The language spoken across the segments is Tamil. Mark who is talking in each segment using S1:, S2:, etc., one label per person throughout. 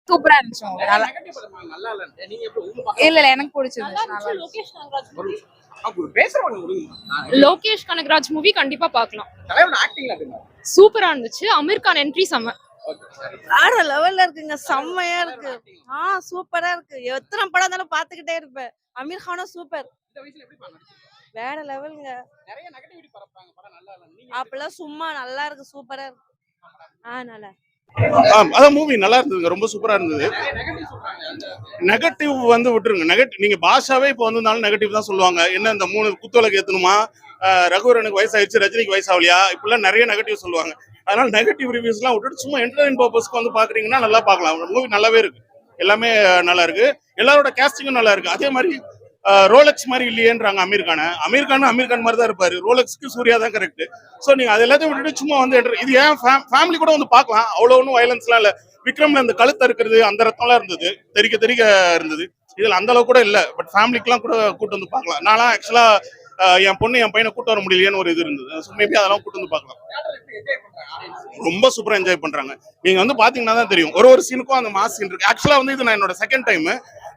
S1: சூப்பரா இருந்துச்சு movie. நல்லா இல்ல எனக்கு பிடிச்சிருந்துச்சு. நல்லா
S2: லோகேஷ் கனகராஜ் மூவி கண்டிப்பா பார்க்கலாம். சூப்பரா இருந்துச்சு. அமீர் கான் என்ட்ரி செம்ம.
S3: வேற லெவல்ல இருக்குங்க. செம்மையா இருக்கு. சூப்பரா இருக்கு. எத்தனை படம் இருந்தாலும் பாத்துக்கிட்டே இருப்பேன். அமீர் கானும் சூப்பர். வேற லெவலுங்க. அப்பெல்லாம் சும்மா நல்லா இருக்கு. சூப்பரா இருக்கு. நல்லா
S4: அதான் மூவி நல்லா இருந்ததுங்க. ரொம்ப சூப்பரா இருந்தது. நெகட்டிவ் வந்து விட்டுருங்க. நெகட்டிவ் நீங்க பாஷாவே இப்போ வந்திருந்தாலும் நெகட்டிவ் தான் சொல்லுவாங்க. என்ன இந்த 3 குத்தோலைக்கு ஏத்தணுமா, ரகுவரனுக்கு வயசாயிடுச்சு, ரஜினிக்கு வயசாகலையா, இப்படிலாம் நிறைய நெகட்டிவ் சொல்லுவாங்க. அதனால நெகட்டிவ் ரிவ்யூஸ்லாம் விட்டுட்டு சும்மா என்டர்டைன் பர்பஸ்க்கு வந்து பாக்குறீங்கன்னா நல்லா பார்க்கலாம். மூவி நல்லாவே இருக்கு. எல்லாமே நல்லா இருக்கு. எல்லாரோட கேஸ்டிங்கும் நல்லா இருக்கு. அதே மாதிரி ரோலெக்ஸ் மாதிரி இல்லையேன்றாங்க அமீர் கான் மாதிரி தான் இருப்பாரு. ரோலெக்ஸ்க்கு சூர்யா தான் கரெக்ட். ஸோ நீங்க அது எல்லாத்தையும் விட்டுட்டு சும்மா வந்து இது ஏன் ஃபேமிலி கூட வந்து பார்க்கலாம். அவ்வளோ ஒன்றும் வயலன்ஸ்லாம் இல்லை. விக்ரம்ல அந்த கழுத்து இருக்கிறது அந்த ரத்தம்லாம் இருந்தது, தெறிக்க இருந்தது. இதுல அந்த அளவு கூட இல்லை. பட் ஃபேமிலிக்கெல்லாம் கூட கூட்டு வந்து பார்க்கலாம். நான்லாம் ஆக்சுவலா என் பொண்ணு என் பையனை கூட்டு வர முடியலையேன்னு ஒரு இது இருந்தது. ஸோ மேபி அதெல்லாம் கூட்டு வந்து பார்க்கலாம். ரொம்ப சூப்பரா என்ஜாய் பண்றாங்க. நீங்க வந்து பாத்தீங்கன்னா தான் தெரியும். ஒரு சீனுக்கும் அந்த மாஸ் சீன் இருக்கு. ஆக்சுவலா வந்து இது நான் என்னோட செகண்ட் டைம்.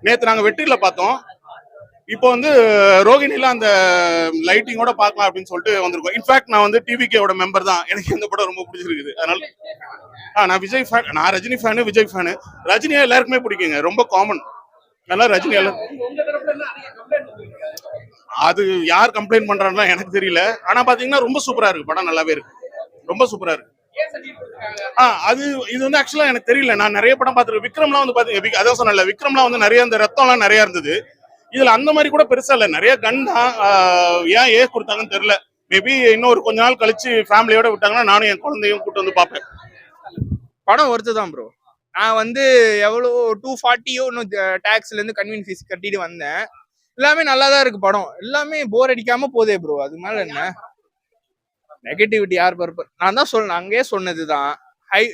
S4: நேற்று நாங்க வெற்றியில பார்த்தோம். இப்போ வந்து ரோகிணில அந்த லைட்டிங்கோட பார்க்கலாம் அப்படின்னு சொல்லிட்டு வந்திருக்கோம். இன்ஃபேக்ட் நான் வந்து டிவிகேவோட மெம்பர் தான். எனக்கு இந்த படம் ரொம்ப பிடிச்சிருக்குது. அதனால நான் விஜய் ஃபேன், நான் ரஜினி ஃபேனு, விஜய் ஃபேனு. ரஜினியா எல்லாருக்குமே பிடிக்குங்க. ரொம்ப காமன். நல்லா ரஜினி எல்லாம் அது யார் கம்ப்ளைண்ட் பண்றாங்கன்னா எனக்கு தெரியல. ஆனா பாத்தீங்கன்னா ரொம்ப சூப்பரா இருக்கு. படம் நல்லாவே இருக்கு. ரொம்ப சூப்பரா இருக்கு. அது இது வந்து ஆக்சுவலா எனக்கு தெரியல. நான் நிறைய படம் பார்த்துருக்கேன். விக்ரம்லாம் வந்து பாத்தீங்க, அதான் சொன்னல, விக்ரம்லாம் வந்து நிறைய அந்த ரத்தம்லாம் நிறைய இருந்தது. இதுல அந்த மாதிரி கூட பெருசா இல்ல. நிறைய கன் தான். ஏன் கொடுத்தாங்கன்னு தெரியல. மேபி இன்னொரு கொஞ்ச நாள் கழிச்சு ஃபேமிலியோட விட்டாங்கன்னா நானும் என் குழந்தையும் கூட்டு வந்து பார்ப்பேன்.
S5: படம் ஒருத்து தான் ப்ரோ. நான் வந்து எவ்வளோ 240 இன்னும் டேக்ஸ்ல இருந்து கன்வீன் ஃபீஸ் கட்டிட்டு வந்தேன். எல்லாமே நல்லா தான் இருக்கு. படம் எல்லாமே போர் அடிக்காம போதே ப்ரோ. அது மேல என்ன நெகட்டிவிட்டி யார் பர்பர்? நான் தான் அங்கேயே சொன்னதுதான்.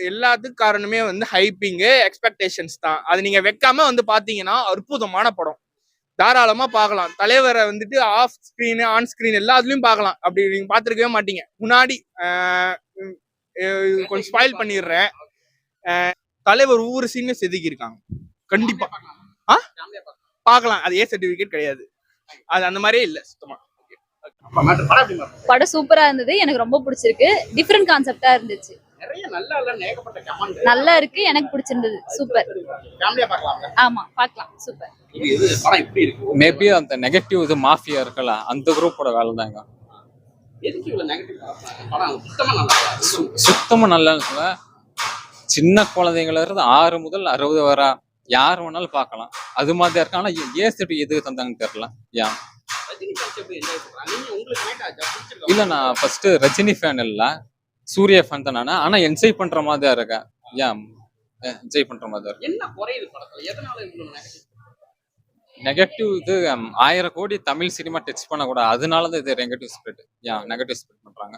S5: எல்லாத்துக்கும் காரணமே வந்து ஹைப்பிங்கு, எக்ஸ்பெக்டேஷன்ஸ் தான். அது நீங்க வைக்காம வந்து பாத்தீங்கன்னா அற்புதமான படம். தாராளமா பார்க்கலாம். தலைவரை வந்துட்டு ஆஃப் ஸ்கிரீன், ஆன் ஸ்கிரீன் எல்லாத்துலயும் பார்க்கலாம். அப்படி நீங்க பாத்துருக்கவே மாட்டீங்க. முன்னாடி கொஞ்சம் ஸ்பாயில் பண்ணிடுறேன். தலைவர் ஒவ்வொரு சீனும் செதுக்கி இருக்காங்க. கண்டிப்பா பார்க்கலாம். அது சர்டிபிகேட் கிடையாது. அது அந்த மாதிரியே இல்ல சுத்தமா.
S6: படம் சூப்பரா இருந்தது. எனக்கு ரொம்ப பிடிச்சிருக்கு. டிஃபரெண்ட் கான்செப்டா இருந்துச்சு. நல்லா இருக்கு. எனக்கு பிடிச்சிருந்தது. சூப்பர். ஆமா பார்க்கலாம். சூப்பர்.
S7: மேபி அந்த நெகட்டிவ் இது மாஃபியா இருக்கல, அந்த குரூப்போட வேலை தாங்க. சுத்தமா நல்லா இருக்குல்ல. சின்ன குழந்தைங்கள இருந்து 6 முதல் 60 வரை யார் வேணாலும் பார்க்கலாம். அது மாதிரி இருக்கு. ஆனா ஏன் எதுக்கு தந்தாங்கன்னு தெரியல. ஏன் இல்ல, நான் ஃபர்ஸ்ட் ரஜினி ஃபேன் இல்ல, சூர்யா ஃபேன் தான் நானு. ஆனா என்ஜாய் பண்ற மாதிரி இருக்கேன். ஏன் என்ஜாய் பண்ற மாதிரி இருக்கு. நெகட்டிவ் இது 1000 கோடி தமிழ் சினிமா டச் பண்ண கூட, அதனாலதான் இது நெகட்டிவ் ஸ்பிரிட். ஏன் நெகட்டிவ் ஸ்பிரிட் பண்றாங்க.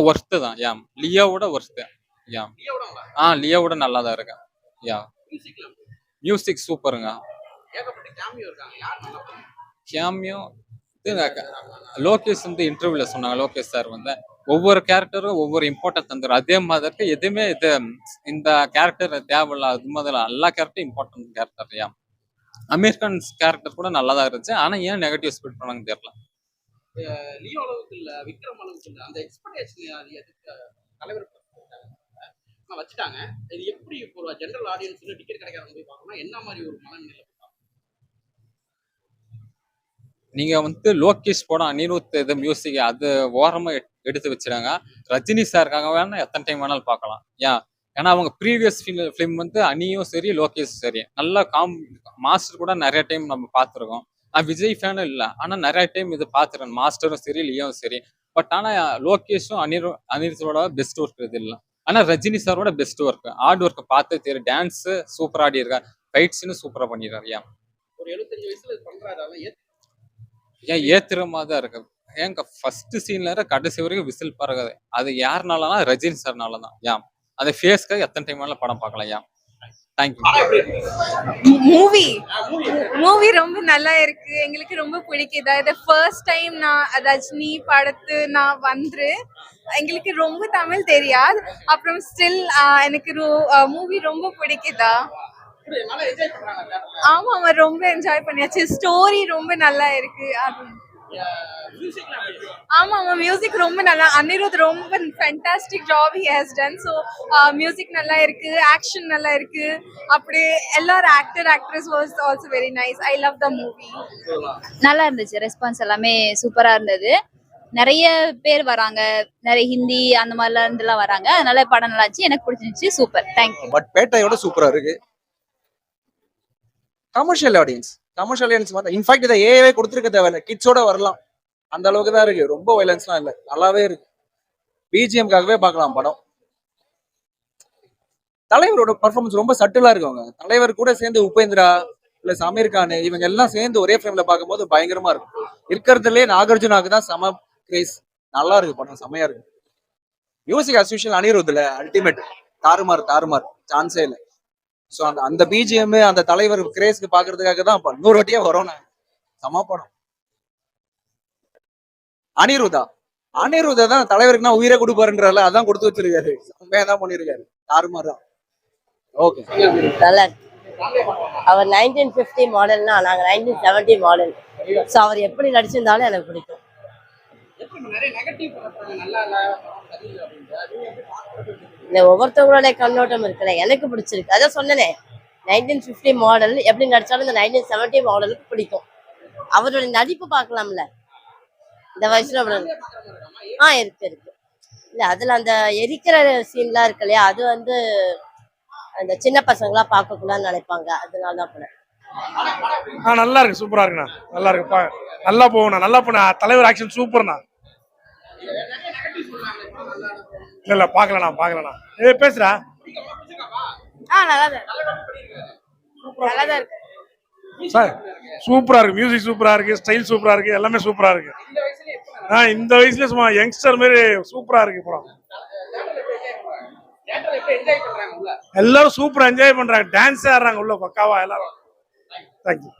S7: ஒர்த்து தான். ஏன் லியோவோட ஒர்த்து. ஏன் லியோவோட நல்லா தான் இருக்கு. மியூசிக் சூப்பருங்க. கேமியோ லோகேஷ் வந்து இன்டர்வியூல சொன்னாங்க. லோகேஷ் சார் வந்து ஒவ்வொரு கேரக்டரும் ஒவ்வொரு இம்பார்ட்டன்ட் தந்துடும். அதே மாதிரி எதுவுமே இது இந்த கேரக்டர் தேவையில்ல, அது மாதிரி எல்லா கேரக்டரும் இம்பார்ட்டன்ட் கேரக்டர். ஏன் அமீர் கான் கேரக்டர் கூட நல்லா தான் இருந்துச்சு. ஆனா ஏன் நெகட்டிவ் ஸ்பிரிட் பண்ணாங்க தெரியல.
S8: லியோ அளவுக்கு இல்ல, விக்ரம் அளவுக்கு இல்ல. அந்த எக்ஸ்பெக்டேஷன் தலைவர் வச்சுட்டாங்க. இது எப்படி ஒரு ஜெனரல் ஆடியன்ஸ் டிக்கெட் கிடைக்காத போய் பார்க்கணும். என்ன மாதிரி ஒரு மனநிலை?
S7: நீங்க வந்து லோகேஷ் படம், அனிருத் இது மியூசிக் அது ஓரமா எடுத்து வச்சிடாங்க. ரஜினி சாருக்காக வேணா எத்தனை டைம் வேணாலும் பார்க்கலாம். ஏன்னா அவங்க ப்ரீவியஸ் ஃபிலிம் வந்து அனியும் சரி லோகேஷும் சரி நல்லா மாஸ்டர் கூட நிறைய டைம் நம்ம பார்த்துருக்கோம். நான் விஜய் ஃபேனும் இல்லை, ஆனா நிறைய டைம் இது பார்த்துருக்கேன். மாஸ்டரும் சரி லியோவும் சரி. பட் ஆனா லோகேஷும் அனிருத்தோட பெஸ்ட் ஒர்க் இது இல்லை. ஆனா ரஜினி சாரோட பெஸ்ட் ஒர்க், ஹார்ட் ஒர்க் பார்த்து தெரியும். டான்ஸ் சூப்பரா ஆடி இருக்கா, ஃபைட்ஸ்ன்னு சூப்பரா பண்ணிடுறாரு.
S8: ஒரு 75 வயசுல பண்றாரு.
S7: ஏன் ஏத்துற மாதிரி தான் இருக்கு. ஏங்க ஃபர்ஸ்ட் சீன்ல கடைசி வரைக்கும் விசில் பறகுது. அது யாருனாலனா ரஜினி சார்னால தான். அந்த ஃபேஸ்க்கு எத்தனை டைம் வேணாலும் படம் பார்க்கலாம். தேங்க்யூ.
S1: மூவி ரொம்ப நல்லா இருக்கு. எங்களுக்கு ரொம்ப பிடிக்குது. இது ஃபர்ஸ்ட் டைம் நான் ரஜினி படத்து நான் வந்து எங்களுக்கு ரொம்ப தமிழ் தெரியாது. அப்புறம் ஸ்டில் எனக்கு மூவி ரொம்ப பிடிக்குதா.
S8: நல்லா என்ஜாய் பண்றாங்க.
S1: ஆமா ஆமா, ரொம்ப என்ஜாய் பண்ணியாச்சு. ஸ்டோரி ரொம்ப நல்லா இருக்கு. அது
S8: மியூசிக்லாம்
S1: ஆமா ஆமா, மியூசிக் ரொம்ப நல்லா. அனிருத் ரொம்ப fantastic job he has done. So music நல்லா இருக்கு, ஆக்ஷன் நல்லா இருக்கு. அப்படியே எல்லாரும் actress was also very nice. I love the movie.
S6: நல்லா இருந்துச்சு. ரெஸ்பான்ஸ் எல்லாமே சூப்பரா இருந்தது. நிறைய பேர் வராங்க, நிறைய ஹிந்தி அந்த மாதிரிலாம் இருந்துலாம் வராங்க. அதனால படம் நல்லா இருந்துச்சு, எனக்கு பிடிச்சிருந்துச்சு. Super, thank you.
S9: பட் பேட்டையோட சூப்பரா இருக்கு. கமர்ஷியல் ஆடியன்ஸ் வந்து இன்ஃபேக்ட் இதை ஏவே கொடுத்துருக்க தேவையில்லை, கிட்ஸோட வரலாம், அந்த அளவுக்கு தான் இருக்கு. ரொம்ப வைலன்ஸ்லாம் இல்லை, நல்லாவே இருக்கு. பிஜிஎம்காகவே பார்க்கலாம் படம். தலைவரோட பர்ஃபார்மன்ஸ் ரொம்ப சட்டிலா இருக்கு. அவங்க தலைவர் கூட சேர்ந்து உபேந்திரா பிளஸ் அமீர் கான் இவங்க எல்லாம் சேர்ந்து ஒரே ஃப்ரேம்ல பார்க்கும்போது பயங்கரமா இருக்கும். இருக்கிறதுலே நாகார்ஜுனாக்கு தான் செம கிரேஸ். நல்லா இருக்கு படம், செமையா இருக்கு. மியூசிக் அஸ் யூஷுவல் அனிருத்ல அல்டிமேட், தாறுமாறு சான்ஸே இல்லை. ஸோ அந்த பிஜிஎம் அந்த தலைவர் கிரேஸ்க்கு பாக்குறதுக்காக தான் 100 வாட்டியே வரும். நான் செம படம். அனிருதா தான் தலைவருக்கு நான் உயிரை கொடுப்பாருன்றால, அதான் கொடுத்து வச்சிருக்காரு. செம்மையா தான் பண்ணிருக்காரு, தாறுமாறு தான். ஓகே,
S3: நல்லா இருக்கு. அவர் 1950 மாடல்னா நாங்க 1970 மாடல். ஸோ அவர் எப்படி நடிச்சிருந்தாலும் எனக்கு பிடிக்கும்.
S8: எப்படி நிறைய நெகட்டிவ் பண்றாங்க, நல்லா இல்ல சரியில்லை அப்படின்ட்டு.
S3: இந்த ஒவ்வொருத்தவங்களுடைய கண்ணோட்டம் இருக்குல்ல, எனக்கு பிடிச்சிருக்கு. அதான் சொன்னனே, 1950 மாடல் எப்படி நடிச்சாலும் இந்த 1970 மாடலுக்கு பிடிக்கும். அவருடைய நடிப்பு பார்க்கலாம்ல இந்த வயசுல. இருக்கு இல்ல, அதுல அந்த எரிக்கிற சீன்லாம் இருக்கு இல்லையா, அது வந்து அந்த சின்ன பசங்களா பார்க்கக்கூடாதுன்னு நினைப்பாங்க. அதனால தான் போனேன்.
S10: நல்லா இருக்கு, சூப்பரா இருக்குண்ணா. நல்லா இருக்கு, நல்லா போகணும், நல்லா போன தலைவர் ஆக்ஷன் சூப்பர்ண்ணா. இல்ல பாக்கலண்ணா. பேசுறா.
S1: நல்லா இருக்கு
S10: சார். சூப்பரா இருக்கு, மியூசிக் சூப்பரா இருக்கு, ஸ்டைல் சூப்பரா இருக்கு, எல்லாமே சூப்பரா இருக்கு. இந்த வயசுல சும்மா யங்ஸ்டர் மாதிரி சூப்பரா இருக்கு படம். எல்லாரும் சூப்பரா என்ஜாய் பண்றாங்க, டான்ஸ் ஆடுறாங்க உள்ள பக்காவா எல்லாரும். தேங்க்யூ.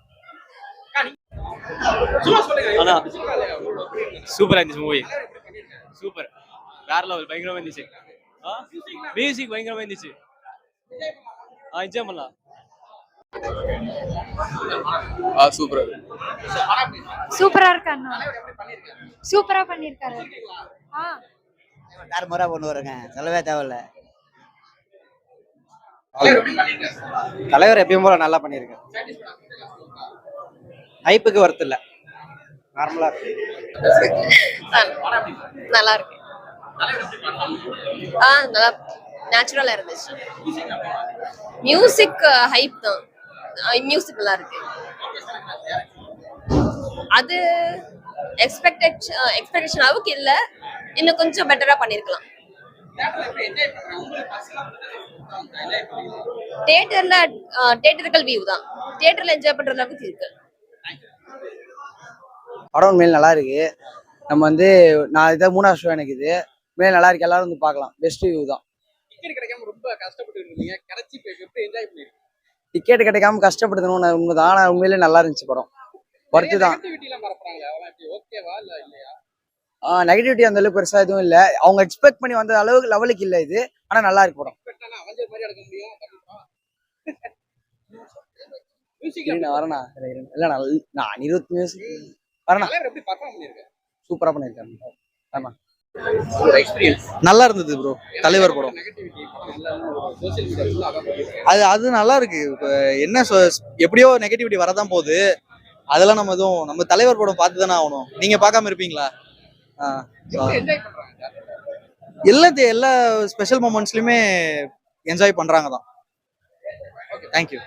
S11: சூப்பரா இருந்துச்சு மூவி. சூப்பர், வேற லெவல், பயங்கரமா இருந்துச்சு. மியூசிக் பயங்கரமா இருந்துச்சு. என்ஜாய் பண்ணலாம்.
S6: சூப்பரா இருக்கு அண்ணா, சூப்பரா பண்ணிருக்காரு.
S3: தாறுமாறா கொண்டு வருங்க, சொல்லவே தேவையில்ல.
S9: தலைவர் எப்பயும் போல நல்லா பண்ணிருக்காரு. ஹைப்புக்கு ஒர்த் இல்ல, நார்மலா இருக்கு.
S3: நல்லா இருக்கு. நல்லா நேச்சுரலா இருந்துச்சு. மியூசிக் ஹைப் தான், மியூசிக் நல்லா இருக்கு. அது எக்ஸ்பெக்டேஷன் அளவுக்கு இல்ல, இன்னும் கொஞ்சம் பெட்டரா பண்ணிருக்கலாம். தியேட்டர்கள் வியூ தான், தியேட்டர்ல என்ஜாய் பண்ற அளவுக்கு இருக்கு.
S9: படம் மேல் நல்லா இருக்கு. நம்ம வந்து நான் இதை 3வது ஷோ எனக்கு இது மேல் நல்லா இருக்கு. எல்லாரும் வந்து பார்க்கலாம், பெஸ்ட் வியூ தான்.
S8: டிக்கெட் கிடைக்காம ரொம்ப கஷ்டப்பட்டு இருந்தீங்க, கிடைச்சி எப்படி என்ஜாய் பண்ணிருக்கீங்க?
S9: டிக்கெட் கிடைக்காம கஷ்டப்படுத்தணும் உண்மைதான், ஆனால் உண்மையிலே நல்லா இருந்துச்சு படம். ஒர்த்து தான்.
S8: ஓகேவா இல்ல இல்லையா?
S9: நெகட்டிவிட்டி அந்த அளவுக்கு பெருசா எதுவும் இல்லை. அவங்க எக்ஸ்பெக்ட் பண்ணி வந்த அளவுக்கு லெவலுக்கு இல்லை இது, ஆனா நல்லா இருக்கு படம். வரேண்ணா. இல்ல நான் அனிருத் மியூசிக் வரேண்ணா, சூப்பரா பண்ணிருக்காரு. ஆமா,
S5: நல்லா இருந்தது ப்ரோ. தலைவர் படம் அது நல்லா இருக்கு. இப்ப என்ன எப்படியோ நெகட்டிவிட்டி வரதான் போகுது, அதெல்லாம் நம்ம தலைவர் படம் பார்த்து தானே ஆகணும். நீங்க பார்க்காம இருப்பீங்களா? எல்லா ஸ்பெஷல் மொமெண்ட்ஸ்லயுமே என்ஜாய் பண்றாங்க தான். தேங்க்யூ.